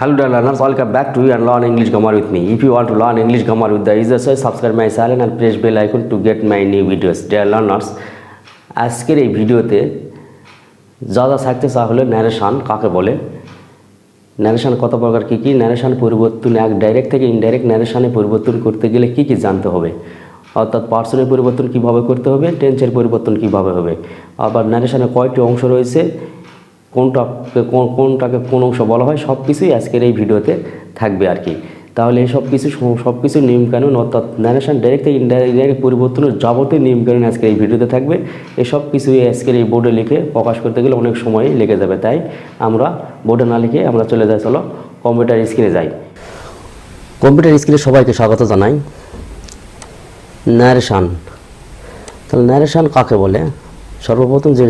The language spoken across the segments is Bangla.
Hello dear learners, welcome back to you and learn English grammar with me. If you want to learn English grammar with the easiest way, subscribe my channel and press bell icon to get my new videos. Dear learners, আজকের এই ভিডিওতে যা থাকতে চা হলো ন্যারেশন কাকে বলে, ন্যারেশন কত প্রকার, কী কী ন্যারেশন পরিবর্তন, এক ডাইরেক্ট থেকে ইনডাইরেক্ট ন্যারেশনে পরিবর্তন করতে গেলে কী কী জানতে হবে, অর্থাৎ পার্সনের পরিবর্তন কীভাবে করতে হবে, টেন্সের পরিবর্তন কীভাবে হবে, আবার ন্যারেশনে কয়টি অংশ রয়েছে, কোনটাকে কোন অংশ বলা হয়, সব কিছুই আজকের এই ভিডিওতে থাকবে আর কি। তাহলে এই সব কিছু নিয়মকানুন, অর্থাৎ ন্যারেশন ডাইরেক্ট থেকে ইনডাইরেক্ট পরিবর্তনের যাবতীয় নিয়মকানুন আজকের এই ভিডিওতে থাকবে। এই সব কিছুই আজকের এই বোর্ডে লিখে প্রকাশ করতে গেলে অনেক সময় লেগে যাবে, তাই আমরা বোর্ডে না লিখে আমরা চলে যাই, চলো কম্পিউটার স্ক্রিনে যাই। কম্পিউটার স্ক্রিনে সবাইকে স্বাগত জানাই। ন্যারেশন, তাহলে ন্যারেশন কাকে বলে, সর্বপ্রথম যে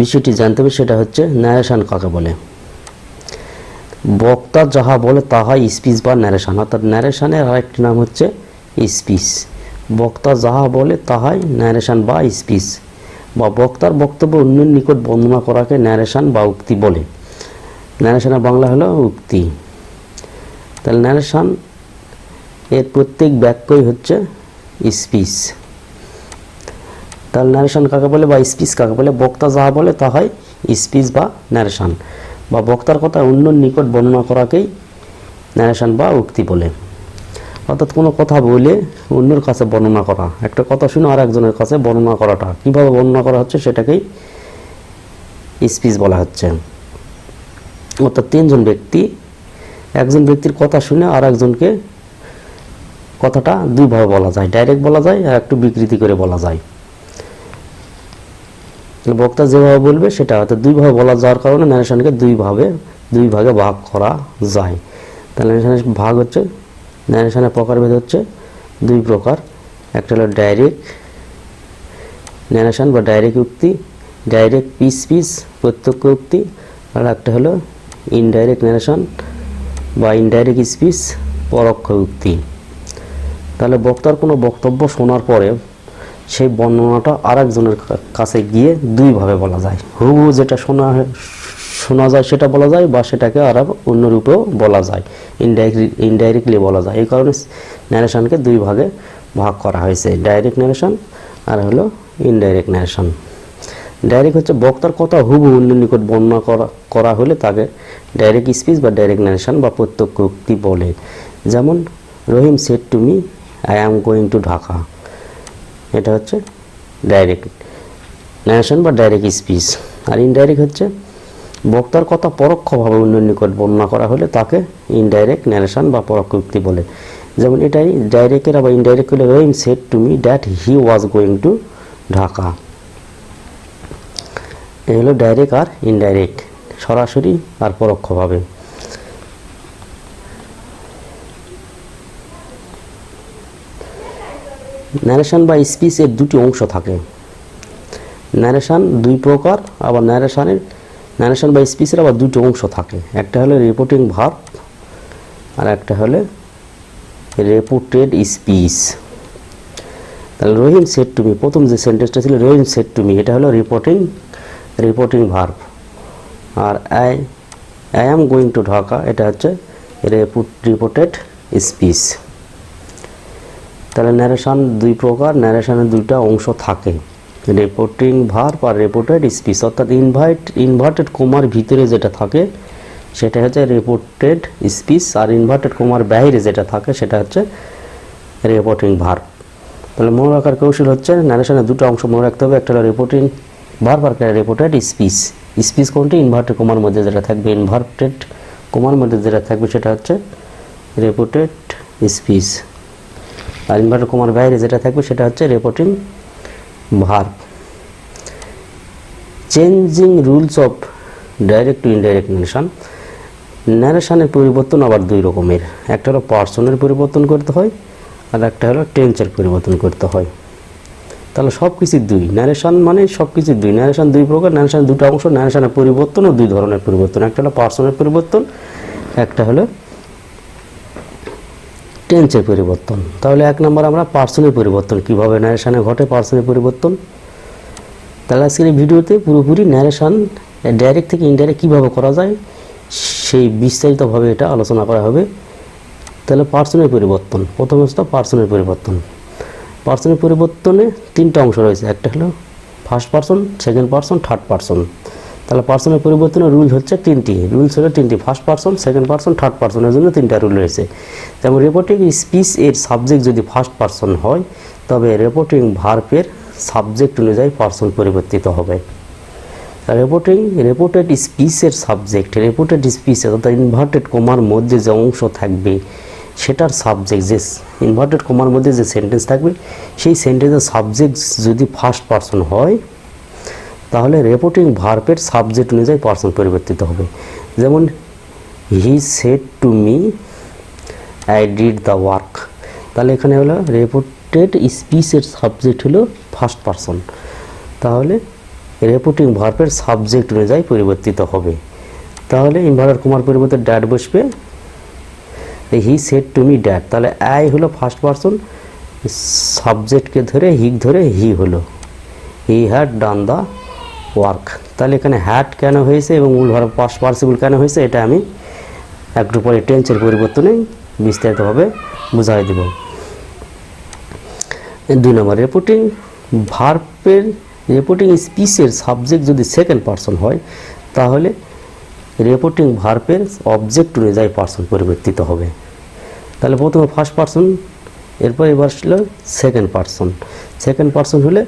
বিষয়টি জানতে হবে সেটা হচ্ছে ন্যারেশন কাকে বলে। বক্তা যাহা বলে তাহাই স্পিচ বা ন্যারেশন, অর্থাৎ ন্যারেশনের আরেকটি নাম হচ্ছে স্পিচ। বক্তা যাহা বলে তাহাই ন্যারেশন বা স্পিচ, বা বক্তার বক্তব্য অন্যের নিকট বর্ণনা করাকে ন্যারেশন বা উক্তি বলে। ন্যারেশনের বাংলা হলো উক্তি। তাহলে ন্যারেশন এর প্রত্যেক বাক্যই হচ্ছে স্পিচ। তাহলে ন্যারেশন কাকে বলে বা স্পিচ কাকে বলে, বক্তা যাহা বলে তাহাই স্পিচ বা ন্যারেশন, বা বক্তার কথা অন্যের নিকট বর্ণনা করাকেই ন্যারেশন বা উক্তি বলে। অর্থাৎ কোনো কথা বলে অন্যের কাছে বর্ণনা করা, একটা কথা শুনে আর একজনের কাছে বর্ণনা করাটা, কীভাবে বর্ণনা করা হচ্ছে সেটাকেই স্পিচ বলা হচ্ছে। অর্থাৎ একজন ব্যক্তির কথা শুনে আর একজনকে কথাটা দুইভাবে বলা যায়, ডাইরেক্ট বলা যায় আর একটু বিকৃতি করে বলা যায়। বক্তা যেভাবে বলবে সেটা হয়তো দুইভাবে বলা যাওয়ার কারণে ন্যারেশনকে দুই ভাগে ভাগ করা যায়। তাহলে ন্যারেশনের ভাগ হচ্ছে, ন্যারেশনের প্রকারভেদ হচ্ছে দুই প্রকার। একটা হলো ডাইরেক্ট ন্যারেশন বা ডাইরেক্ট উক্তি, ডাইরেক্ট স্পিচ প্রত্যক্ষ উক্তি, আর একটা হলো ইনডাইরেক্ট ন্যারেশন বা ইনডাইরেক্ট স্পিচ পরোক্ষ উক্তি। তাহলে বক্তার কোনো বক্তব্য শোনার পরে সেই বর্ণনাটা আর একজনের কাছে গিয়ে দুইভাবে বলা যায়। হুবহু যেটা শোনা যায় সেটা বলা যায়, বা সেটাকে আর অন্য রূপেও বলা যায়, ইনডাইরেক্টলি বলা যায়। এই কারণে ন্যারেশনকে দুই ভাগে ভাগ করা হয়েছে, ডাইরেক্ট ন্যারেশন আর হলো ইনডাইরেক্ট ন্যারেশন। ডাইরেক্ট হচ্ছে বক্তার কথা হুবহু অন্যের নিকট বর্ণনা করা হলে তাকে ডাইরেক্ট স্পিচ বা ডাইরেক্ট ন্যারেশন বা প্রত্যক্ষ উক্তি বলে। যেমন Rahim said to me I am going to Dhaka, এটা হচ্ছে ডাইরেক্ট ন্যারেশন বা ডাইরেক্ট স্পিচ। আর ইনডাইরেক্ট হচ্ছে বক্তার কথা পরোক্ষভাবে অন্যের নিকট বর্ণনা করা হলে তাকে ইনডাইরেক্ট ন্যারেশন বা পরোক্ষ উক্তি বলে। যেমন এটাই ডাইরেক্টের, আবার ইনডাইরেক্ট হলে Rahim said to me that he was going to Dhaka. এই হলো ডাইরেক্ট আর ইনডাইরেক্ট, সরাসরি আর পরোক্ষভাবে। ন্যারেশন বা স্পিচ এর দুটি অংশ থাকে। ন্যারেশন দুই প্রকার, আবার ন্যারেশন বা স্পিচের আবার দুটি অংশ থাকে। একটা হলো রিপোর্টিং ভার্ব আর একটা হলো রিপোর্টেড স্পিচ। তাহলে রহিম সেড টু মি, প্রথম যে সেন্টেন্সটা ছিল রহিম সেড টু মি, এটা হলো রিপোর্টিং ভার্ব। আর I am going to Dhaka, এটা হচ্ছে রিপোর্টেড স্পিচ। তাহলে ন্যারেশন দুই প্রকার, ন্যারেশনের দুইটা অংশ থাকে, রিপোর্টিং ভার্ব আর রিপোর্টেড স্পিচ। অর্থাৎ ইনভার্টেড কোমার ভিতরে যেটা থাকে সেটা হচ্ছে রিপোর্টেড স্পিচ, আর ইনভার্টেড কোমার বাইরে যেটা থাকে সেটা হচ্ছে রিপোর্টিং ভার্ব। তাহলে মনে রাখার কৌশল হচ্ছে ন্যারেশনের দুটো অংশ মনে রাখতে হবে, একটা হলো রিপোর্টিং ভার্ব আর একটা রিপোর্টেড স্পিচ। স্পিচ কোনটি, ইনভার্টেড কোমার মধ্যে যেটা থাকবে, ইনভার্টেড কোমার মধ্যে যেটা থাকবে সেটা হচ্ছে রিপোর্টেড স্পিচ, আর ইনভার্টেড কোমার বাইরে যেটা থাকবে সেটা হচ্ছে reporting verb. Changing rules of direct to indirect narration. ন্যারেশনের পরিবর্তন আবার দুই রকমের, একটা হলো পার্সনের পরিবর্তন করতে হয় আর একটা হলো টেন্সের পরিবর্তন করতে হয়। তাহলে সব কিছু দুই, ন্যারেশন মানে সব কিছু দুই। ন্যারেশন দুই প্রকার, ন্যারেশনের দুটো অংশ, ন্যারেশনের পরিবর্তনও দুই ধরনের পরিবর্তন, একটা হলো পার্সনের পরিবর্তন, একটা হলো টেন্সের পরিবর্তন। তাহলে এক নম্বর আমরা পার্সনের পরিবর্তন, কীভাবে ন্যারেশনে ঘটে পার্সনের পরিবর্তন। তাহলে আজকের এই ভিডিওতে পুরোপুরি ন্যারেশন ডাইরেক্ট থেকে ইনডাইরেক্ট কীভাবে করা যায় সেই বিস্তারিতভাবে এটা আলোচনা করা হবে। তাহলে পার্সনের পরিবর্তন, প্রথম হচ্ছে পার্সনের পরিবর্তন। পার্সনের পরিবর্তনে তিনটা অংশ রয়েছে, একটা হলো first person, second person, third person. তাহলে পার্সনের পরিবর্তনের রুল হচ্ছে তিনটি, রুলস হলো তিনটি, first person, second person, third পার্সনের জন্য তিনটা রুল রয়েছে। যেমন রিপোর্টিং স্পিচ এর সাবজেক্ট যদি ফার্স্ট পার্সন হয় তবে রিপোর্টিং ভার্বের সাবজেক্ট অনুযায়ী পার্সন পরিবর্তিত হবে। রিপোর্টেড স্পিচের সাবজেক্ট, রিপোর্টেড স্পিচে অর্থাৎ ইনভার্টেড কমার মধ্যে যে অংশ থাকবে সেটার সাবজেক্ট, যে ইনভার্টেড কমার মধ্যে যে সেন্টেন্স থাকবে সেই সেন্টেন্সের সাবজেক্ট যদি ফার্স্ট পার্সন হয় তাহলে রিপোর্টিং ভার্বের সাবজেক্ট অনুযায়ী পার্সন পরিবর্তিত হবে। যেমন he said to me I did the work. তাহলে এখানে হলো রিপোর্টেড স্পিচের সাবজেক্ট হলো ফার্স্ট পার্সন, তাহলে রিপোর্টিং ভার্বের সাবজেক্ট অনুযায়ী পরিবর্তিত হবে। তাহলে ইনভার্টেড কমার পরিবর্তে ড্যাড বসবে, he said to me dad. তাহলে আই হলো ফার্স্ট পার্সন, সাবজেক্টকে ধরে হিক ধরে হি হলো, he had done the work. তাহলে এখানে হ্যাড কেন হয়েছে এবং মূল ভার্ব পাস্ট পার্টিসিপল কেন হয়েছে এটা আমি একটু পরে টেন্সের পরিবর্তনে বিস্তারিতভাবে বুঝাই দেব। 2 নম্বর, রিপোর্টিং ভার্বের রিপোর্টিং স্পিচের সাবজেক্ট যদি সেকেন্ড পার্সন হয় তাহলে রিপোর্টিং ভার্বের অবজেক্ট অনুযায়ী পার্সন পরিবর্তিত হবে। তাহলে প্রথমে ফার্স্ট পার্সন, এরপর এবার ছিল সেকেন্ড পার্সন। সেকেন্ড পার্সন হলে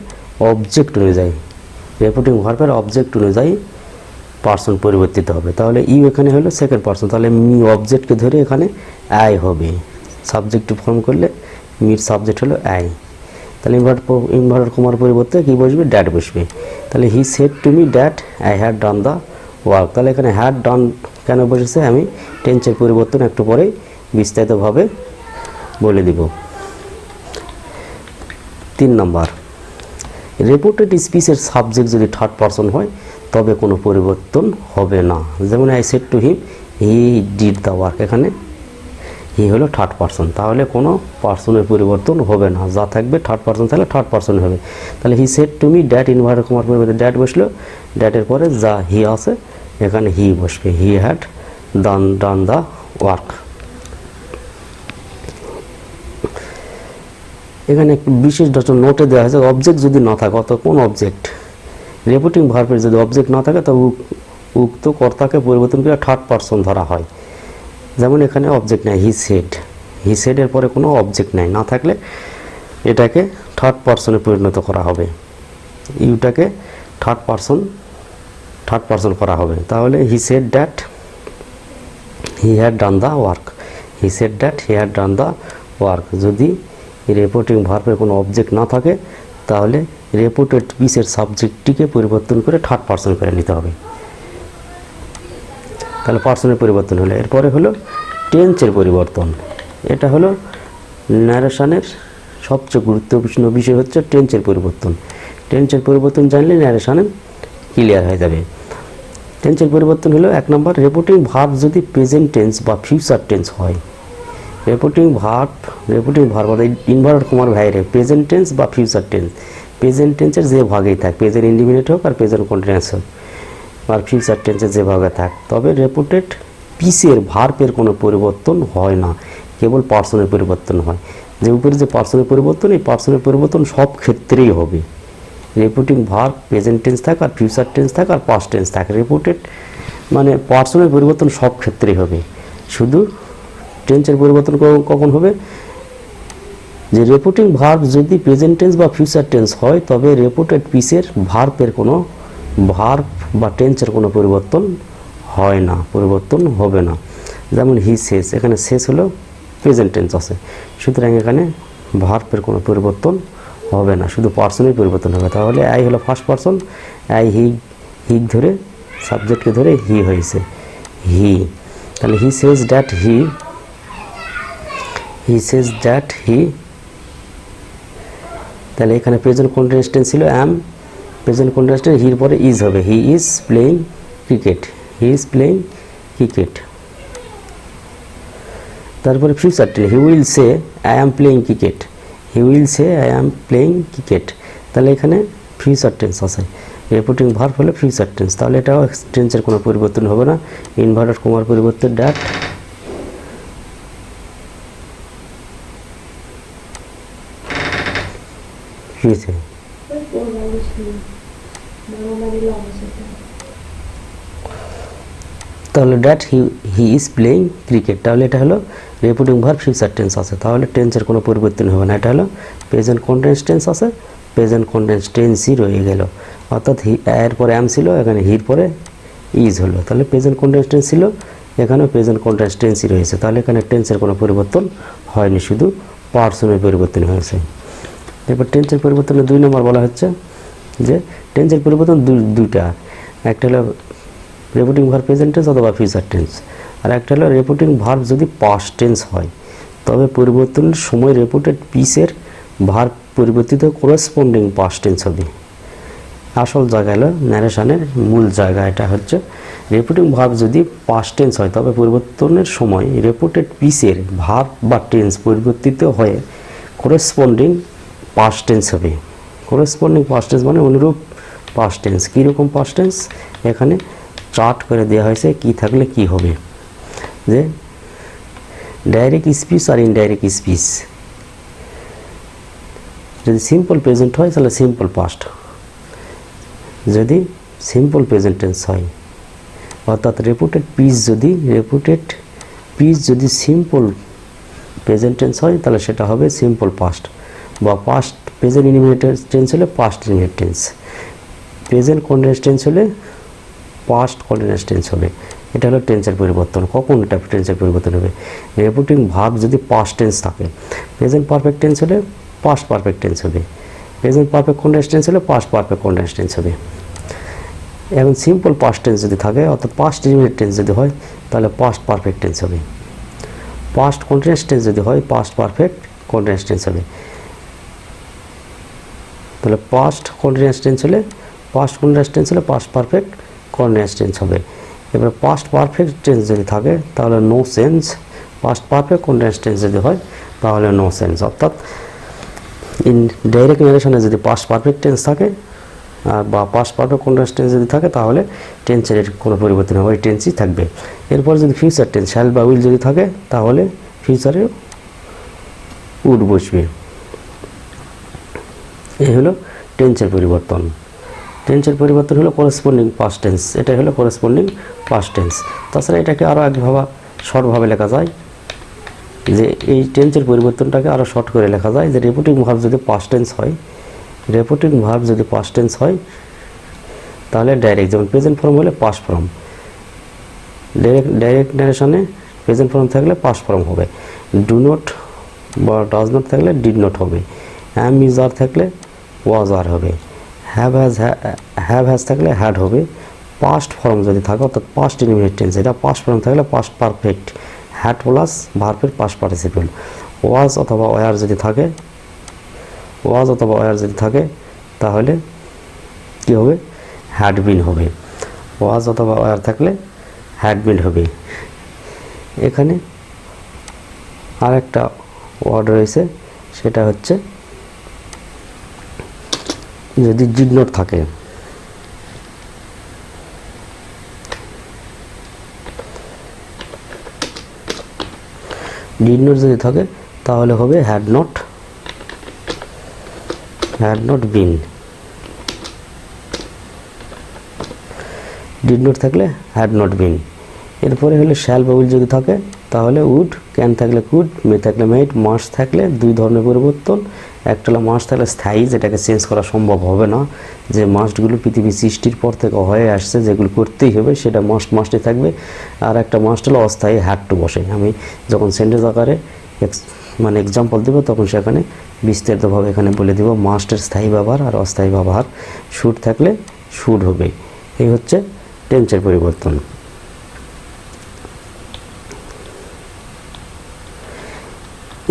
অবজেক্ট অনুযায়ী, রিপোর্টিং ভার্বের অবজেক্ট অনুযায়ী পার্সন পরিবর্তিত হবে। তাহলে ইউ এখানে হলো সেকেন্ড পার্সন, তাহলে মি অবজেক্টকে ধরে এখানে আই হবে, সাবজেক্ট ফর্ম করলে মির সাবজেক্ট হলো আই। তাহলে ইনভার্টেড কমার পরিবর্তে কী বসবে, ড্যাড বসবে। তাহলে he said to me dad I had done the work. তাহলে এখানে হ্যাড ডান কেন বসেছে আমি টেন্সের পরিবর্তন একটু পরেই বিস্তারিতভাবে বলে দিব। 3 নম্বর, রিপোর্টেড স্পিচের সাবজেক্ট যদি থার্ড পার্সন হয় তবে কোনো পরিবর্তন হবে না। যেমন I said to him he did the work, এখানে হি হলো থার্ড পার্সন, তাহলে কোনো পার্সনের পরিবর্তন হবে না, যা থাকবে থার্ড পার্সন তাহলে থার্ড পার্সন হবে। তাহলে he said to me dad, inverted কমার পরিবর্তে ড্যাড বসলো, ড্যাডের পরে যা হি আছে এখানে হি বসবে, he had done the work. এখানে একটু বিশেষ নোটে দেওয়া হয়েছে অবজেক্ট যদি না থাকে, অত কোন অবজেক্ট, রিপোর্টিং ভার্বের যদি অবজেক্ট না থাকে তবে উক্ত কর্তাকে পরিবর্তন করে থার্ড পার্সন ধরা হয়। যেমন এখানে অবজেক্ট নেই, হি সেডের পরে কোনো অবজেক্ট নেই, না থাকলে এটাকে থার্ড পার্সনে পরিণত করা হবে, ইউটাকে থার্ড পার্সন করা হবে। তাহলে he said that he had done the work, he said that he had done the work. যদি রিপোর্টিং ভার্বের কোনো অবজেক্ট না থাকে তাহলে রিপোর্টেড স্পিচের সাবজেক্টটিকে পরিবর্তন করে থার্ড পার্সন করে নিতে হবে। তাহলে পার্সনের পরিবর্তন হলো, এরপরে হলো টেন্সের পরিবর্তন। এটা হলো ন্যারেশনের সবচেয়ে গুরুত্বপূর্ণ বিষয় হচ্ছে টেন্সের পরিবর্তন। টেন্সের পরিবর্তন জানলে ন্যারেশনে ক্লিয়ার হয়ে যাবে। টেন্সের পরিবর্তন হলো 1 নম্বর, রিপোর্টিং ভার্ব যদি প্রেজেন্ট টেন্স বা ফিউচার টেন্স হয়, রিপোর্টিং ভার্ব অর্থাৎ ইনভার্টেড কমার বাইরে প্রেজেন্ট টেন্স বা ফিউচার টেন্স, প্রেজেন্ট টেন্সের যে ভাগেই থাক, প্রেজেন্ট ইন্ডিফিনিট হোক আর প্রেজেন্ট কন্টিনিউয়াস হোক আর ফিউচার টেন্সের যে ভাগে থাক, তবে রিপোর্টেড পিসের ভার্বের কোনো পরিবর্তন হয় না, কেবল পার্সনের পরিবর্তন হয়। যে উপরে যে পার্সনের পরিবর্তন, এই পার্সনের পরিবর্তন সব ক্ষেত্রেই হবে। রিপোর্টিং ভার্ব প্রেজেন্ট টেন্স থাক আর ফিউচার টেন্স থাক আর পাস্ট টেন্স থাক, রিপোর্টেড মানে পার্সনের পরিবর্তন সব ক্ষেত্রেই হবে। শুধু টেন্সের পরিবর্তন কখন হবে, যে রিপোর্টিং ভার্ব যদি প্রেজেন্ট টেন্স বা ফিউচার টেন্স হয় তবে রিপোর্টেড পিসের ভার্বের কোনো ভার্ব বা টেন্সের কোনো পরিবর্তন হয় না, পরিবর্তন হবে না। যেমন হি সেজ, এখানে সেজ হলো প্রেজেন্ট টেন্স আছে, সুতরাং এখানে ভার্বের কোনো পরিবর্তন হবে না, শুধু পার্সনের পরিবর্তন হবে। তাহলে আই হলো ফার্স্ট পার্সন, আই হি ধরে সাবজেক্টকে ধরে হি হয়েছে হি। তাহলে হি সেজ দ্যাট হি তাহলে এখানে প্রেজেন্ট কন্টিনিউয়াস টেন্স ছিল অ্যাম, প্রেজেন্ট কন্টিনিউয়াস টেন্স হির পরে ইজ হবে, হি ইজ প্লেইং ক্রিকেট, তারপরে future tense he will say I am playing cricket, তাহলে এখানে ফিউচার টেন্স আছে। রিপোর্টিং ভার্ব হলে ফিউচার টেন্স, তাহলে এটাও টেন্সের কোনো পরিবর্তন হবে না। ইনভার্টেড কমার পরিবর্তে ড্যাট, হয়েছে। তাহলে that he is playing cricket, তাহলে এটা হলো রিপোর্টিং ভার্ব ফিউচার টেন্স আছে, তাহলে টেন্সের কোনো পরিবর্তন হবে না। এটা হলো প্রেজেন্ট কন্টিনিউয়াস টেন্স আছে, প্রেজেন্ট কন্টিনিউয়াস টেন্সই রয়ে গেল, অর্থাৎ এর পরে এম ছিল, এখানে হির পরে ইজ হলো, তাহলে প্রেজেন্ট কন্টিনিউয়াস টেন্স ছিল, এখানেও প্রেজেন্ট কন্টিনিউয়াস টেন্সই রয়েছে, তাহলে এখানে টেন্সের কোনো পরিবর্তন হয়নি, শুধু পার্সনের পরিবর্তন হয়েছে। এবার টেন্সের পরিবর্তনে 2 নম্বর বলা হচ্ছে যে টেন্সের পরিবর্তন দুইটা, একটা হলো রিপোর্টিং ভার্ব প্রেজেন্ট টেন্স অথবা ফিউচার টেন্স, আর একটা হলো রিপোর্টিং ভার্ব যদি পাস্ট টেন্স হয় তবে পরিবর্তনের সময় রিপোর্টেড পিসের ভার্ব পরিবর্তিত করেসপন্ডিং পাস্ট টেন্স হবে। আসল জায়গা হলো ন্যারেশনের মূল জায়গা, এটা হচ্ছে রিপোর্টিং ভার্ব যদি পাস্ট টেন্স হয় তবে পরিবর্তনের সময় রিপোর্টেড পিসের ভার্ব বা টেন্স পরিবর্তিত হয়ে করেসপন্ডিং পাস্ট টেন্স হবে। করেসপন্ডিং পাস্ট টেন্স মানে অনুরূপ পাস্ট টেন্স। কীরকম পাস্ট টেন্স এখানে চার্ট করে দেওয়া হয়েছে, কি থাকলে কি হবে, যে ডাইরেক্ট স্পিচ আর ইনডাইরেক্ট স্পিচ যদি সিম্পল প্রেজেন্ট হয় তাহলে সিম্পল পাস্ট, যদি সিম্পল প্রেজেন্ট টেন্স হয় অর্থাৎ রিপোর্টেড পিস যদি সিম্পল প্রেজেন্ট টেন্স হয় তাহলে সেটা হবে সিম্পল পাস্ট, বা পাস্ট প্রেজেন্ট ইনডিফিনিট টেন্স হলে past indefinite tense, present continuous tense হলে পাস্ট কন্টিনিউয়াস টেন্স হবে। এটা হলো টেন্সের পরিবর্তন। কখন এটা টেন্সের পরিবর্তন হবে? রিপোর্টিং ভার্ব যদি পাস্ট টেন্স থাকে, প্রেজেন্ট পারফেক্ট টেন্স হলে পাস্ট পারফেক্ট টেন্স হবে, প্রেজেন্ট পারফেক্ট কন্টিনিউয়াস টেন্স হলে পাস্ট পারফেক্ট কন্টিনিউয়াস টেন্স হবে। এখন সিম্পল পাস্ট টেন্স যদি থাকে অর্থাৎ পাস্ট ইনডিফিনিট টেন্স যদি হয় তাহলে পাস্ট পারফেক্ট টেন্স হবে, পাস্ট কন্টিনিউয়াস টেন্স যদি হয় পাস্ট পারফেক্ট কন্টিনিউয়াস টেন্স হবে। তাহলে পাস্ট কন্টিনিউয়াস টেন্স হলে পাস্ট কন্টিনিউয়াস টেন্স হলে পাস্ট পারফেক্ট কন্টিনিউয়াস টেন্স হবে। এবার পাস্ট পারফেক্ট টেন্স যদি থাকে তাহলে no sense, past perfect continuous tense যদি হয় তাহলে নো সেন্স, অর্থাৎ ইন ডাইরেক্ট ন্যারেশনে যদি পাস্ট পারফেক্ট টেন্স থাকে বা পাস্ট পারফেক্ট কন্টিনিউয়াস টেন্স যদি থাকে তাহলে টেন্সের কোনো পরিবর্তন হবে, ওই টেন্সই থাকবে। এরপর যদি ফিউচার টেন্স শ্যাল বা উইল যদি থাকে তাহলে ফিউচারে উড বসবে। এই হলো টেন্সের পরিবর্তন। টেন্সের পরিবর্তন হলো করেসপন্ডিং পাস্ট টেন্স, এটাই হলো করেসপন্ডিং পাস্ট টেন্স। তাছাড়া এটাকে আরও শর্টভাবে লেখা যায়, যে এই টেন্সের পরিবর্তনটাকে আরও শর্ট করে লেখা যায় যে রিপোর্টিং ভার্ব যদি পাস্ট টেন্স হয়, রিপোর্টিং ভার্ব যদি পাস্ট টেন্স হয় তাহলে ডাইরেক্ট, যেমন প্রেজেন্ট ফর্ম হলে পাস্ট ফর্ম, ডাইরেক্ট ন্যারেশনে প্রেজেন্ট ফর্ম থাকলে পাস্ট ফর্ম হবে, ডু নট বা ডাজ নট থাকলে ডিড নট হবে, অ্যাম ইজ আর থাকলে ওয়াজ আর হবে, হ্যাভ হ্যাজ থাকলে হ্যাড হবে। পাস্ট ফর্ম যদি থাকে অর্থাৎ পাস্ট ইনডিফিনিট টেন্স, এটা পাস্ট ফর্ম থাকলে পাস্ট পারফেক্ট, হ্যাড প্লাস ভার্বের পাস্ট পার্টিসিপল। ওয়াজ অথবা ওয়ার যদি থাকে তাহলে কি হবে? হ্যাড বিন হবে। ওয়াজ অথবা ওয়ার থাকলে হ্যাড বিন হবে। এখানে আরেকটা ওয়ার্ড রয়েছে, সেটা হচ্ছে যদি ডিড নট থাকে, ডিড নট যদি থাকে তাহলে হবে had not been, did not থাকলে হ্যাড নট বিন। এরপরে হলো শ্যাল বা উইল যদি থাকে তাহলে উড, ক্যান থাকলে কুড, মে থাকলে মেড, মাস্ট থাকলে দুই ধরনের পরিবর্তন। একটা হলো মাস্ট থাকলে স্থায়ী, যেটাকে চেঞ্জ করা সম্ভব হবে না, যে মাস্টগুলো পৃথিবী সৃষ্টির পর থেকে হয়ে আসছে, যেগুলো করতেই হবে সেটা মাস্টই থাকবে। আর একটা মাস্ট হলো অস্থায়ী, হ্যাড টু বসে। আমি যখন সেন্টেন্স আকারে এক্সাম্পল দেবো তখন সেখানে বিস্তারিতভাবে এখানে বলে দেবো মাস্টের স্থায়ী ব্যবহার আর অস্থায়ী ব্যবহার। শুড থাকলে শুড হবে। এই হচ্ছে টেন্সের পরিবর্তন।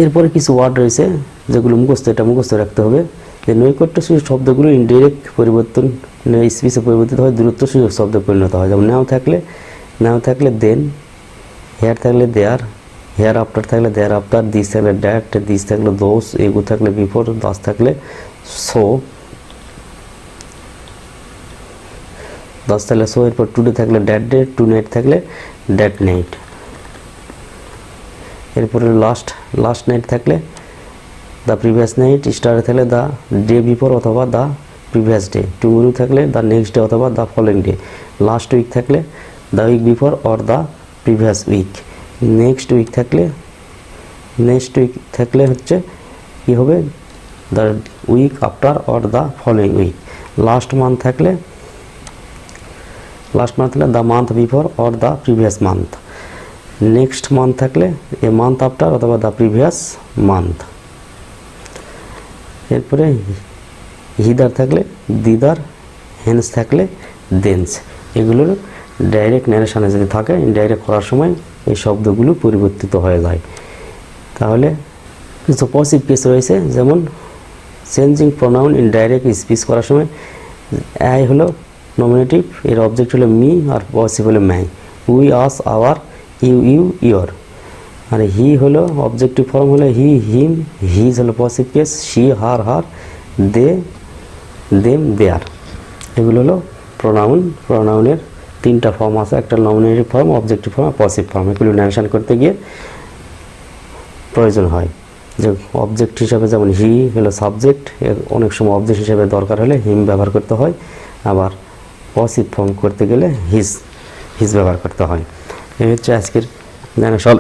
এরপরে কিছু ওয়ার্ড রয়েছে যেগুলো এটা মুখস্থ রাখতে হবে, যে নৈকট্যসূচক শব্দগুলো ইনডিরেক্ট পরিবর্তন স্পিচে পরিবর্তিত হয়, দূরত্বসূচক শব্দে পরিণত হয়। যেমন নাও থাকলে দেন, হেয়ার থাকলে দেয়ার, হেয়ার আফটার থাকলে দেয়ার আফটার, দিস থাকলে ড্যাট, দিস থাকলে দোস, এগো থাকলে বিফোর, দাস থাকলে সো। 10 থাকলে সো, এরপর টুডে থাকলে ড্যাট ডে, টু নাইট থাকলে ড্যাট নাইট। এরপরে লাস্ট নাইট থাকলে দ্য প্রিভিয়াস নাইট, স্টারে থাকলে দ্য ডে বিফোর অথবা দ্য প্রিভিয়াস ডে, টুমরো থাকলে দ্য নেক্সট ডে অথবা the following day, last week থাকলে the week before or the previous week, next week থাকলে হচ্ছে কী হবে the week after or the following week, last month থাকলে the month before or the previous month, next month থাকলে এ মান্থ আফটার অথবা দ্য প্রিভিয়াস মান্থ। এরপরে হিদার থাকলে দিদার, হেন্স থাকলে দেন্স। এগুলোর ডাইরেক্ট ন্যারেশনে যদি থাকে, ইনডাইরেক্ট করার সময় এই শব্দগুলো পরিবর্তিত হয়ে যায়। তাহলে কিছু পসিভ কেস রয়েছে, যেমন changing pronoun in direct speech করার সময় আই হলো নমিনেটিভ, এর অবজেক্ট হলো মি আর পসিভ হলো my, we, us, our, you, your. আর হি হলো অবজেক্টিভ ফর্ম হলো হি, হিম, হিজ হলো possessive case, she, her, they, them, their. এগুলো হলো প্রোনাউনের 3টা ফর্ম আছে, একটা নমিনেটিভ ফর্ম, অবজেক্টিভ ফর্ম আর পসিভ ফর্ম। এগুলো ন্যারেশন করতে গিয়ে প্রয়োজন হয় যে অবজেক্ট হিসাবে যেমন হি হলো সাবজেক্ট, অনেক সময় অবজেক্ট হিসাবে দরকার হলে হিম ব্যবহার করতে হয়, আবার পসিভ ফর্ম করতে গেলে হিজ ব্যবহার করতে হয়। এই হচ্ছে আজকের ন্যারেশন।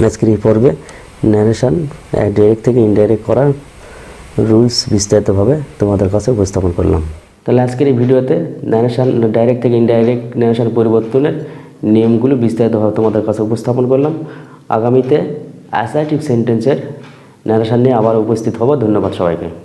আজকের এই পর্বে ন্যারেশন ডাইরেক্ট থেকে ইনডাইরেক্ট করার রুলস বিস্তারিতভাবে তোমাদের কাছে উপস্থাপন করলাম। তাহলে আজকের এই ভিডিওতে ন্যারেশন ডাইরেক্ট থেকে ইনডাইরেক্ট ন্যারেশন পরিবর্তনের নিয়মগুলো বিস্তারিতভাবে তোমাদের কাছে উপস্থাপন করলাম। আগামীতে অ্যাসার্টিভ সেন্টেন্সের ন্যারেশন নিয়ে আবার উপস্থিত হব। ধন্যবাদ সবাইকে।